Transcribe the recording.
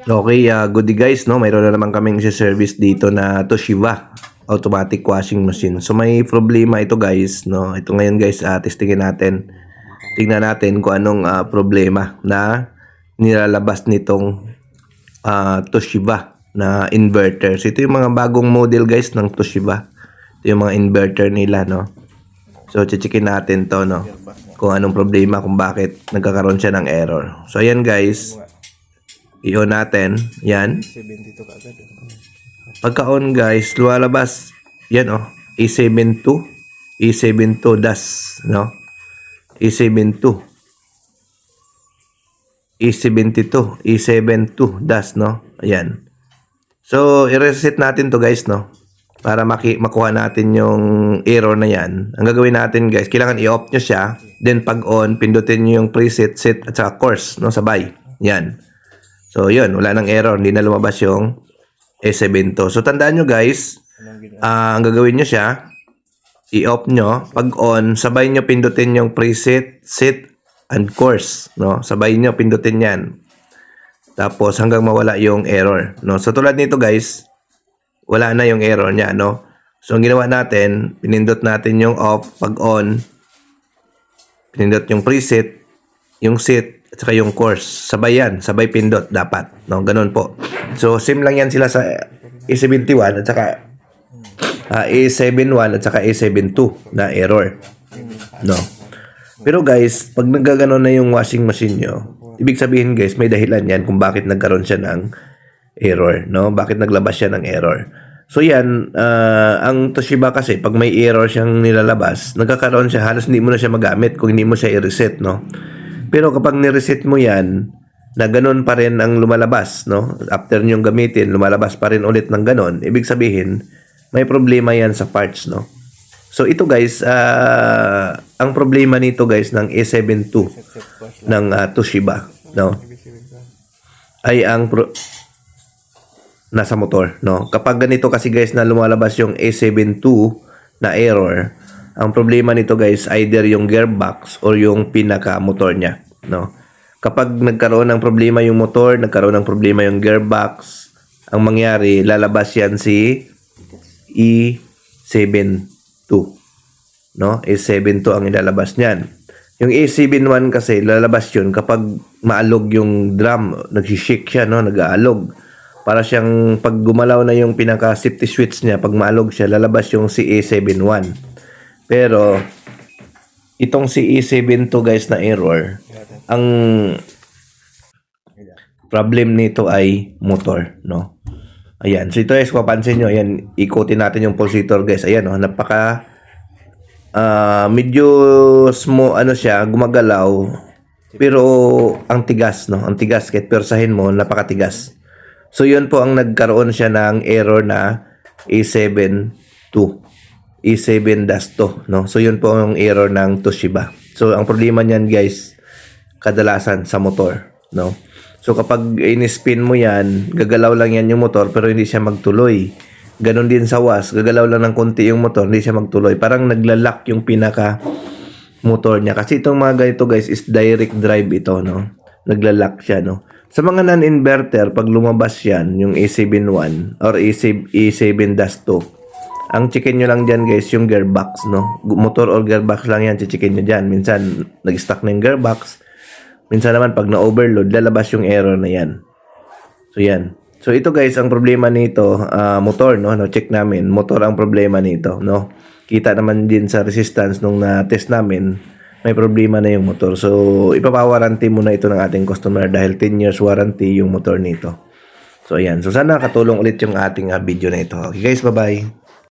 Okay, goodie guys, no? Mayroon na naman kaming service dito na Toshiba automatic washing machine. So may problema ito guys, no? Ito ngayon guys, testingin natin. Tingnan natin kung anong problema na nilalabas nitong Toshiba na inverter. So ito yung mga bagong model guys ng Toshiba. Ito yung mga inverter nila, no? So checkin natin to, no? Kung anong problema, kung bakit nagkakaroon siya ng error. So ayan guys, i-on natin. Yan. Pagka-on guys, lumalabas. Yan E72. E72 DAS. No? E72. E72. E72 DAS. No? Ayan. So, i-reset natin to guys. No? Para makuha natin yung error na yan. Ang gagawin natin guys, kailangan i-off nyo siya. Then pag on, pindutin nyo yung preset, set at saka course. No? Sabay. Yan. So, yun. Wala nang error. Hindi na lumabas yung E72. So, tandaan nyo guys, ang gagawin nyo siya, i-off nyo. Pag on, sabay nyo pindutin yung preset, set, and course. No? Sabay nyo pindutin yan. Tapos, hanggang mawala yung error. No? So, tulad nito guys, wala na yung error niya. No? So, ang ginawa natin, pinindot natin yung off. Pag on, pinindot yung preset, yung set, at saka yung course. Sabay yan. Sabay pindot dapat. No? Ganun po. So, same lang yan sila sa A71 at saka A71 at saka A72 na error. No? Pero guys, pag nagkaganon na yung washing machine nyo, ibig sabihin guys, may dahilan yan kung bakit nagkaroon siya ng error. No? Bakit naglabas siya ng error. So yan, ang Toshiba kasi, pag may error siyang nilalabas, nagkakaroon siya, halos hindi mo na siya magamit kung hindi mo siya i-reset. No? Pero kapag ni-reset mo yan, na ganun pa rin ang lumalabas, no? After nyong gamitin, lumalabas pa rin ulit ng ganun. Ibig sabihin, may problema yan sa parts, no? So, ito guys, ang problema nito guys ng A72 ng Toshiba, no? Ay ang nasa motor, no? Kapag ganito kasi guys na lumalabas yung A72 na error, ang problema nito guys, either yung gearbox or yung pinaka-motor niya, no? Kapag nagkaroon ng problema yung motor, nagkaroon ng problema yung gearbox, ang mangyari, lalabas yan si E72, no? E72 ang ilalabas niyan. Yung A71 kasi, lalabas yun kapag maalog yung drum, nagsishake siya, no? Nag-aalog. Para siyang, pag gumalaw na yung pinaka-safety switch niya, pag maalog siya, lalabas yung si A71. Pero, itong si E72 guys na error, ang problem nito ay motor, no? Ayan. So, ito guys, papansin nyo, ayan, ikutin natin yung pulsator guys. Ayan, no? Napaka, medyo small, siya, gumagalaw. Pero, ang tigas, no? Ang tigas, kahit persahin mo, napakatigas. So, yun po ang nagkaroon siya ng error na E72. E7-2, no? So, yun po ang error ng Toshiba. So, ang problema niyan, guys, kadalasan sa motor, no? So, kapag in-spin mo yan, gagalaw lang yan yung motor, pero hindi siya magtuloy. Ganon din sa was, gagalaw lang ng konti yung motor, hindi siya magtuloy. Parang naglalak yung pinaka-motor niya. Kasi itong mga ganito, guys, is direct drive ito, no? Naglalak siya, no? Sa mga non-inverter, pag lumabas yan, yung A71 or A7-2, ang chicken nyo lang dyan guys, yung gearbox, no? Motor or gearbox lang yan, chicken nyo dyan. Minsan, nag-stuck na yung gearbox. Minsan naman, pag na-overload, lalabas yung error na yan. So, yan. So, ito guys, ang problema nito, motor, no? Check namin, motor ang problema nito, no? Kita naman din sa resistance nung na-test namin, may problema na yung motor. So, ipapawarranty muna ito ng ating customer dahil 10 years warranty yung motor nito. So, ayan. So, sana katulong ulit yung ating video na ito. Okay guys, bye-bye.